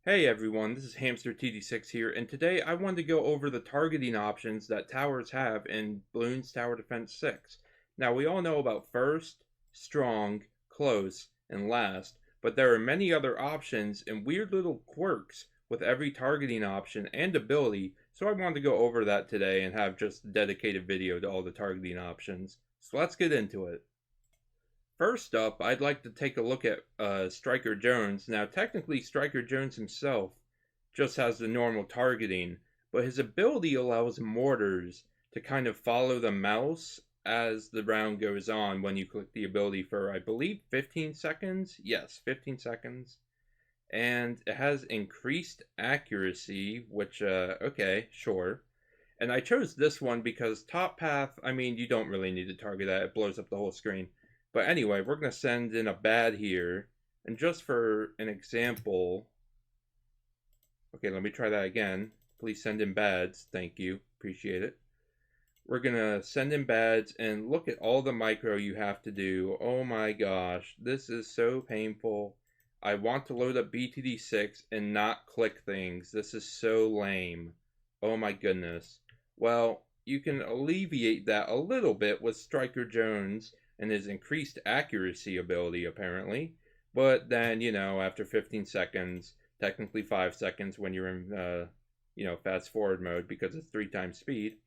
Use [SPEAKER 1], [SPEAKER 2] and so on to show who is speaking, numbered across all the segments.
[SPEAKER 1] Hey everyone, this is Hamster TD6 here, and today I wanted to go over the targeting options that towers have in Bloons Tower Defense 6. Now, we all know about first, strong, close, and last, but there are many other options and weird little quirks with every targeting option and ability, so I wanted to go over that today and have just a dedicated video to all the targeting options. So let's get into it. First up, I'd like to take a look at Striker Jones. Now, technically, Striker Jones himself just has the normal targeting, but his ability allows mortars to kind of follow the mouse as the round goes on when you click the ability for, I believe, 15 seconds? Yes, 15 seconds. And it has increased accuracy, which, okay, sure. And I chose this one because top path, I mean, you don't really need to target that. It blows up the whole screen. But anyway, we're going to send in a bad here. And just for an example, okay, let me try that again. Please send in bads. Thank you. Appreciate it. We're going to send in bads and look at all the micro you have to do. Oh my gosh, this is so painful. I want to load up BTD6 and not click things. This is so lame. Oh my goodness. Well, you can alleviate that a little bit with Striker Jones and his increased accuracy ability, apparently. But then, after 15 seconds, technically 5 seconds when you're in, fast forward mode because it's 3 times speed,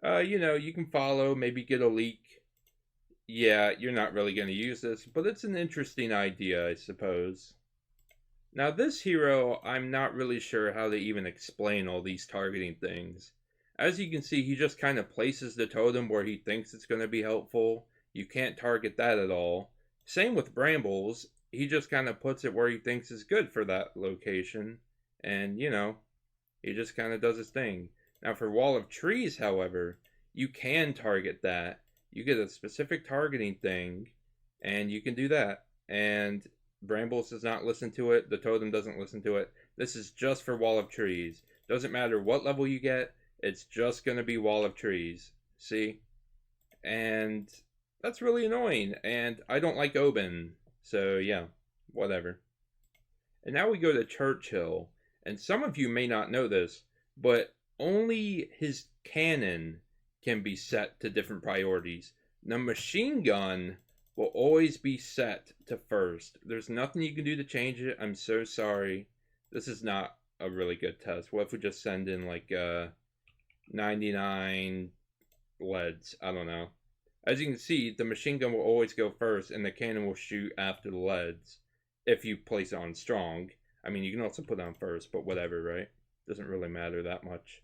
[SPEAKER 1] you can follow, maybe get a leak. Yeah, you're not really going to use this, but it's an interesting idea, I suppose. Now, this hero, I'm not really sure how to even explain all these targeting things. As you can see, he just kind of places the totem where he thinks it's going to be helpful. You can't target that at all. Same with Brambles. He just kind of puts it where he thinks is good for that location. And, he just kind of does his thing. Now, for Wall of Trees, however, you can target that. You get a specific targeting thing, and you can do that. And Brambles does not listen to it. The totem doesn't listen to it. This is just for Wall of Trees. Doesn't matter what level you get. It's just going to be Wall of Trees. See? And that's really annoying. And I don't like Oben. So, yeah. Whatever. And now we go to Churchill. And some of you may not know this, but only his cannon can be set to different priorities. The machine gun will always be set to first. There's nothing you can do to change it. I'm so sorry. This is not a really good test. What if we just send in like 99 leads? I don't know. As you can see, the machine gun will always go first and the cannon will shoot after the leads if you place it on strong. I mean, you can also put it on first, but whatever, right? Doesn't really matter that much.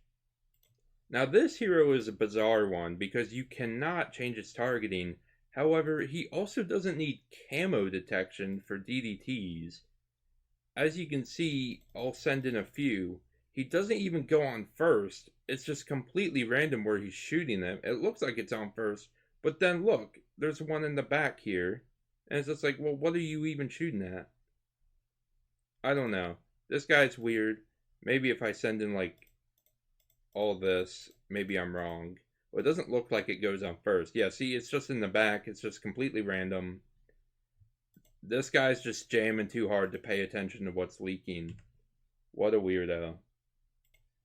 [SPEAKER 1] Now, this hero is a bizarre one because you cannot change its targeting. However, he also doesn't need camo detection for DDTs. As you can see, I'll send in a few. He doesn't even go on first. It's just completely random where he's shooting them. It looks like it's on first, but then look, there's one in the back here. And it's just like, well, what are you even shooting at? I don't know. This guy's weird. Maybe if I send in like all this, maybe I'm wrong. Well, it doesn't look like it goes on first. Yeah, see, it's just in the back. It's just completely random. This guy's just jamming too hard to pay attention to what's leaking. What a weirdo.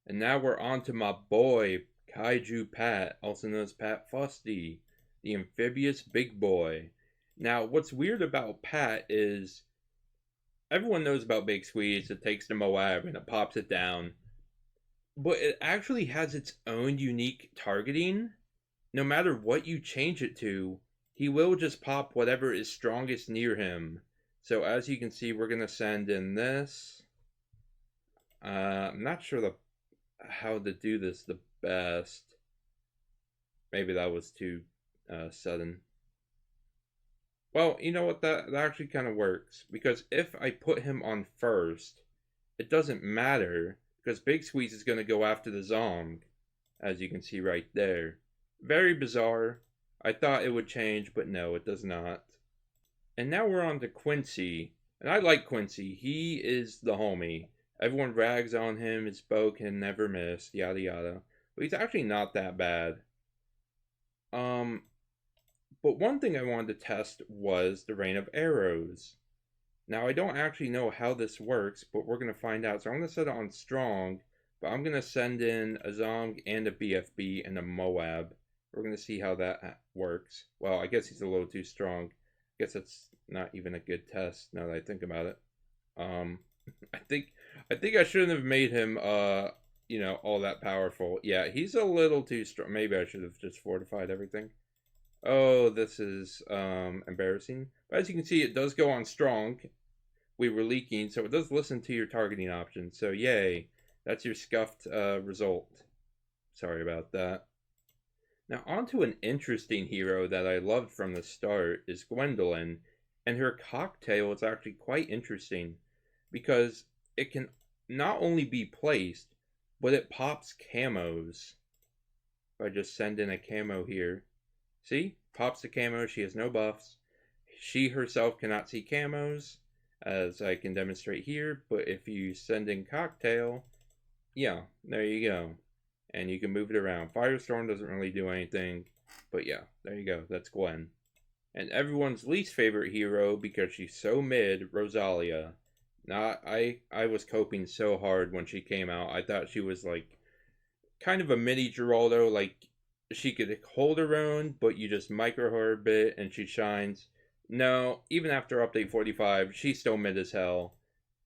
[SPEAKER 1] And now we're on to my boy, Kaiju Pat, also known as Pat Fusty, the amphibious big boy. Now, what's weird about Pat is everyone knows about Big Squeeze. It takes the Moab and it pops it down. But it actually has its own unique targeting. No matter what you change it to, he will just pop whatever is strongest near him. So as you can see, we're going to send in this. I'm not sure how to do this the best. Maybe that was too sudden. Well, you know what? That actually kind of works. Because if I put him on first, it doesn't matter. Because Big Squeeze is going to go after the Zong. As you can see right there. Very bizarre. I thought it would change, but no, it does not. And now we're on to Quincy. And I like Quincy. He is the homie. Everyone rags on him. His bow can never miss. Yada yada. But he's actually not that bad. But one thing I wanted to test was the rain of arrows. Now, I don't actually know how this works, but we're going to find out. So I'm going to set it on strong, but I'm going to send in a Zong and a BFB and a Moab. We're going to see how that works. Well, I guess he's a little too strong. I guess that's not even a good test now that I think about it. Um, I think I shouldn't have made him all that powerful. Yeah, he's a little too strong. Maybe I should have just fortified everything. Oh, this is embarrassing. But as you can see, it does go on strong. We were leaking, so it does listen to your targeting options. So yay, that's your scuffed result. Sorry about that. Now on to an interesting hero that I loved from the start is Gwendolyn, and her cocktail is actually quite interesting because it can not only be placed, but it pops camos. If I just send in a camo here, see? Pops the camo, she has no buffs. She herself cannot see camos, as I can demonstrate here, but if you send in cocktail, yeah, there you go. And you can move it around. Firestorm doesn't really do anything, but yeah, there you go. That's Gwen. And everyone's least favorite hero, because she's so mid, Rosalia. Now, I was coping so hard when she came out. I thought she was like kind of a mini Geraldo, like she could hold her own, but you just micro her a bit and she shines. No, even after update 45, she's still mid as hell.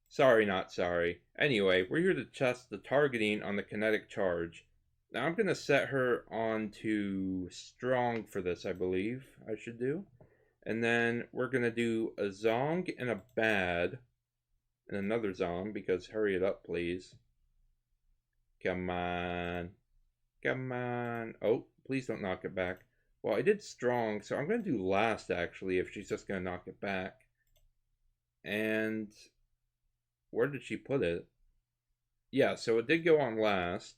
[SPEAKER 1] Sorry, not sorry. Anyway, we're here to test the targeting on the kinetic charge. Now I'm going to set her on to strong for this, I believe I should do. And then we're going to do a Zong and a bad. And another Zong, because hurry it up, please. Come on. Come on. Oh, please don't knock it back. Well, I did strong, so I'm going to do last, actually, if she's just going to knock it back. And where did she put it? Yeah, so it did go on last.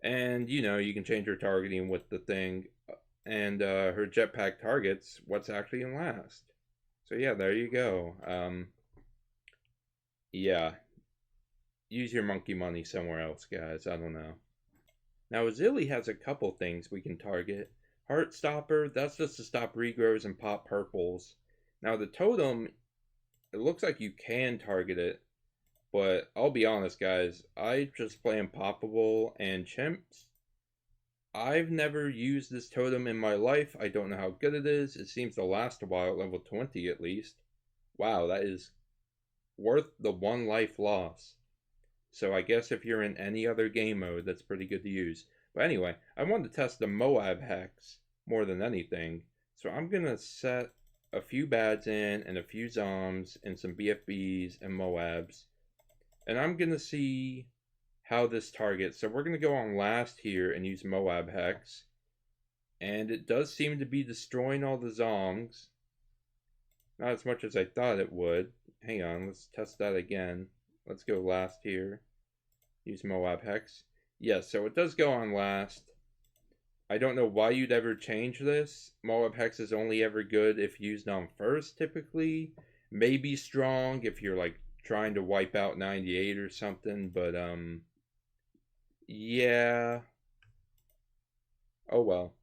[SPEAKER 1] And, you can change her targeting with the thing. And her jetpack targets what's actually in last. So yeah, there you go. Yeah. Use your monkey money somewhere else, guys. I don't know. Now, Azili has a couple things we can target. Heartstopper, that's just to stop regrows and pop purples. Now, the totem, it looks like you can target it. But I'll be honest, guys, I just play Unpoppable and Chimps. I've never used this totem in my life. I don't know how good it is. It seems to last a while at level 20 at least. Wow, that is worth the one life loss. So I guess if you're in any other game mode, that's pretty good to use. But anyway, I wanted to test the Moab Hex more than anything. So I'm going to set a few bads in and a few Zoms and some BFBs and Moabs. And I'm going to see how this targets. So we're going to go on last here and use Moab Hex. And it does seem to be destroying all the Zongs. Not as much as I thought it would. Hang on, let's test that again. Let's go last here. Use Moab Hex. Yes, so it does go on last. I don't know why you'd ever change this. Moab Hex is only ever good if used on first, typically. Maybe strong if you're like trying to wipe out 98 or something, but yeah. Oh well.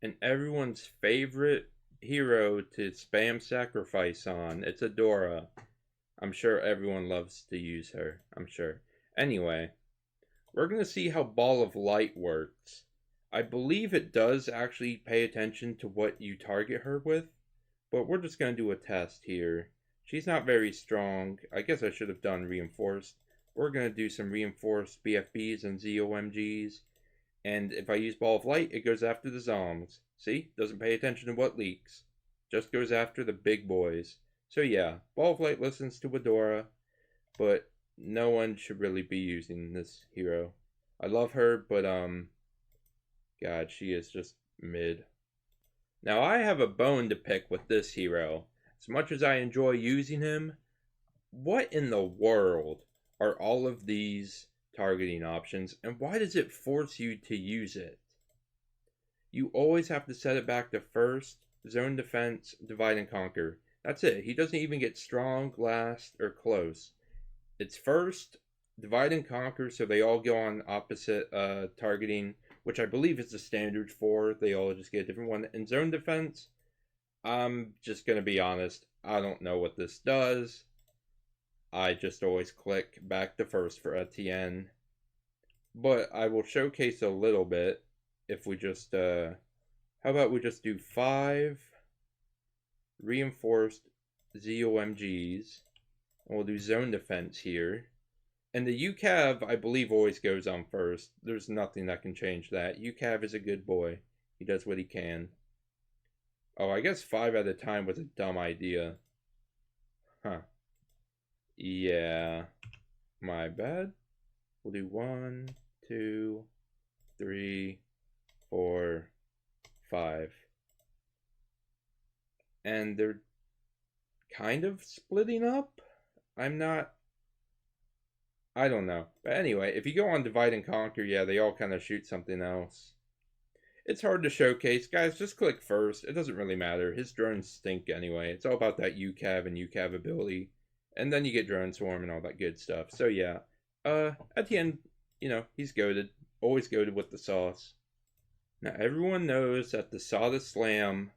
[SPEAKER 1] And everyone's favorite hero to spam sacrifice on, it's Adora. I'm sure everyone loves to use her, I'm sure. Anyway, we're going to see how Ball of Light works. I believe it does actually pay attention to what you target her with, but we're just going to do a test here. She's not very strong. I guess I should have done reinforced. We're going to do some reinforced BFBs and ZOMGs. And if I use Ball of Light, it goes after the Zoms. See? Doesn't pay attention to what leaks. Just goes after the big boys. So yeah, Ball of Light listens to Adora, but no one should really be using this hero. I love her, but God, she is just mid. Now I have a bone to pick with this hero. As much as I enjoy using him, what in the world are all of these targeting options, and why does it force you to use it? You always have to set it back to first, zone defense, divide and conquer. That's it. He doesn't even get strong, last, or close. It's first, divide and conquer, so they all go on opposite targeting, which I believe is the standard for. They all just get a different one. And zone defense, I'm just gonna be honest. I don't know what this does. I just always click back to first for Etienne. But I will showcase a little bit if we just, how about we just do 5 reinforced ZOMGs. And we'll do zone defense here. And the UCAV, I believe, always goes on first. There's nothing that can change that. UCAV is a good boy. He does what he can. Oh, I guess 5 at a time was a dumb idea. Huh. Yeah. My bad. We'll do 1, 2, 3, 4, 5. And they're kind of splitting up? I don't know. But anyway, if you go on Divide and Conquer, yeah, they all kind of shoot something else. It's hard to showcase. Guys, just click first. It doesn't really matter. His drones stink anyway. It's all about that UCAV and UCAV ability. And then you get Drone Swarm and all that good stuff. So yeah, at the end, you know, he's goated. Always goated with the sauce. Now, everyone knows that the Sada Slam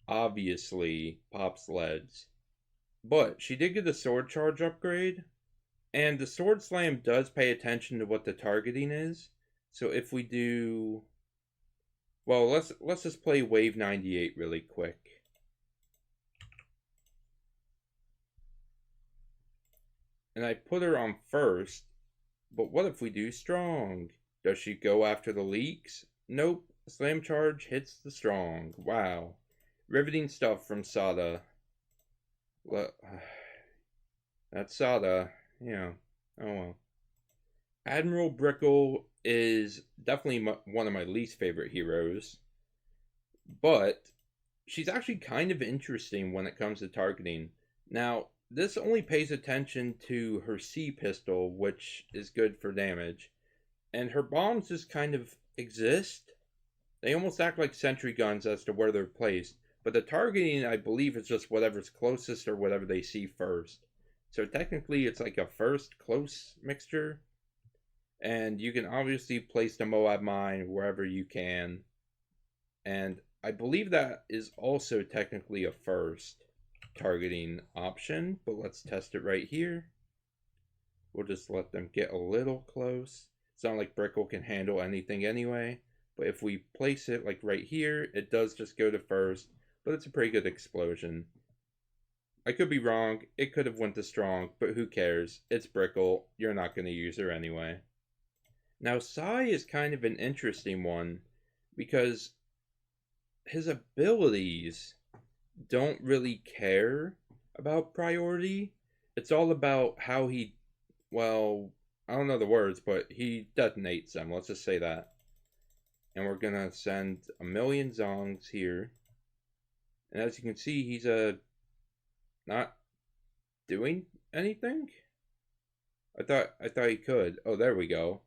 [SPEAKER 1] obviously pops leads. But she did get a Sword Charge upgrade. And the Sword Slam does pay attention to what the targeting is. So if we do... Well, let's just play Wave 98 really quick. And I put her on first. But what if we do Strong? Does she go after the leaks? Nope. Slam Charge hits the Strong. Wow. Riveting stuff from Sada. That's Sada. Yeah. Oh well. Admiral Brickle is definitely one of my least favorite heroes. But she's actually kind of interesting when it comes to targeting. Now, this only pays attention to her C pistol, which is good for damage. And her bombs just kind of exist. They almost act like sentry guns as to where they're placed. But the targeting, I believe, is just whatever's closest or whatever they see first. So technically, it's like a first close mixture. And you can obviously place the Moab mine wherever you can. And I believe that is also technically a first targeting option. But let's test it right here. We'll just let them get a little close. It's not like Brickle can handle anything anyway. But if we place it like right here, it does just go to first. But it's a pretty good explosion. I could be wrong. It could have went to Strong, but who cares? It's Brickle. You're not going to use her anyway. Now, Sai is kind of an interesting one because his abilities don't really care about priority. It's all about how he, well, I don't know the words, but he detonates them. Let's just say that. And we're going to send 1,000,000 Zongs here. And as you can see, he's not doing anything. I thought he could. Oh, there we go.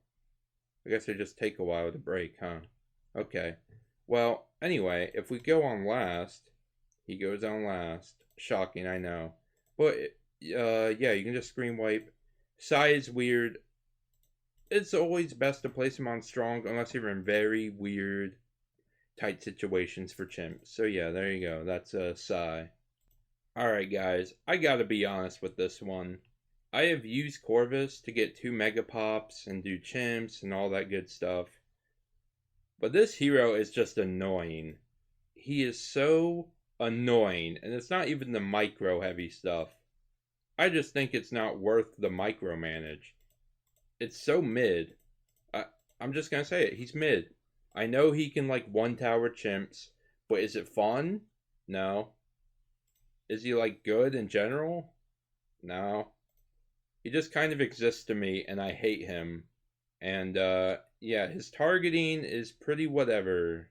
[SPEAKER 1] I guess it just take a while to break, huh? Okay. Well, anyway, if we go on last, he goes on last. Shocking, I know. But yeah, you can just screen wipe. Sai is weird. It's always best to place him on Strong unless you're in very weird, tight situations for chimps. So yeah, there you go. That's Sai. Alright guys, I gotta be honest with this one. I have used Corvus to get 2 Mega Pops and do chimps and all that good stuff. But this hero is just annoying. He is so annoying, and it's not even the micro heavy stuff. I just think it's not worth the micromanage. It's so mid. I'm just gonna say it, he's mid. I know he can like 1-tower chimps, but is it fun? No. Is he like good in general? No. He just kind of exists to me and I hate him. And yeah, his targeting is pretty whatever.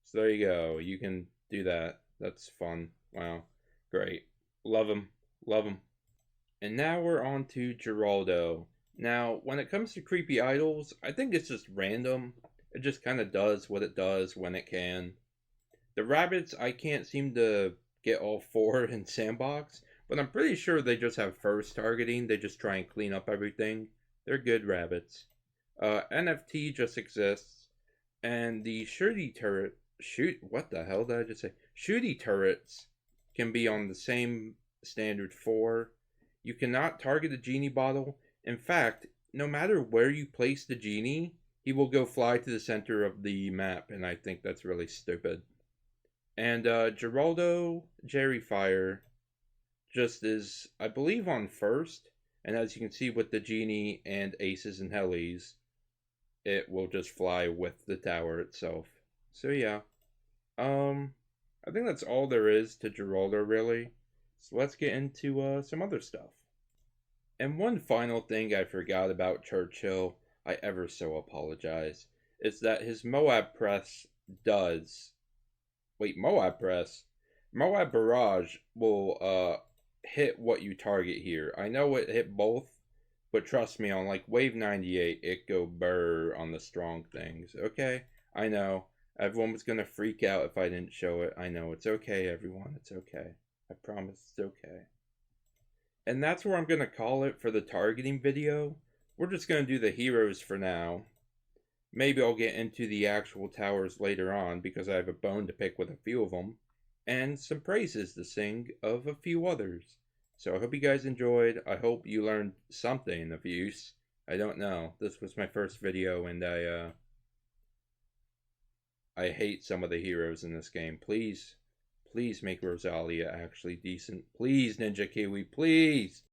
[SPEAKER 1] So there you go. You can do that. That's fun. Wow. Great. Love him. Love him. And now we're on to Geraldo. Now, when it comes to creepy idols, I think it's just random. It just kind of does what it does when it can. The rabbits, I can't seem to get all 4 in Sandbox, but I'm pretty sure they just have first targeting. They just try and clean up everything. They're good rabbits. NFT just exists, and the what the hell did I just say? Shooty turrets can be on the same standard 4. You cannot target a genie bottle. In fact, no matter where you place the genie, he will go fly to the center of the map, and I think that's really stupid. And Geraldo Jerry Fire just is, I believe, on first. And as you can see with the genie and aces and helis, it will just fly with the tower itself. So yeah, I think that's all there is to Geraldo, really. So let's get into some other stuff. And one final thing I forgot about Churchill, I ever so apologize, is that his Moab press does. Wait, Moab press? Moab barrage will hit what you target here. I know it hit both, but trust me, on like wave 98, it go burr on the strong things. Okay? I know. Everyone was gonna freak out if I didn't show it. I know. It's okay, everyone. It's okay. I promise it's okay. And that's where I'm gonna call it for the targeting video. We're just gonna do the heroes for now. Maybe I'll get into the actual towers later on because I have a bone to pick with a few of them. And some praises to sing of a few others. So I hope you guys enjoyed. I hope you learned something of use. I don't know. This was my first video and I hate some of the heroes in this game. Please, please make Rosalia actually decent. Please, Ninja Kiwi, please.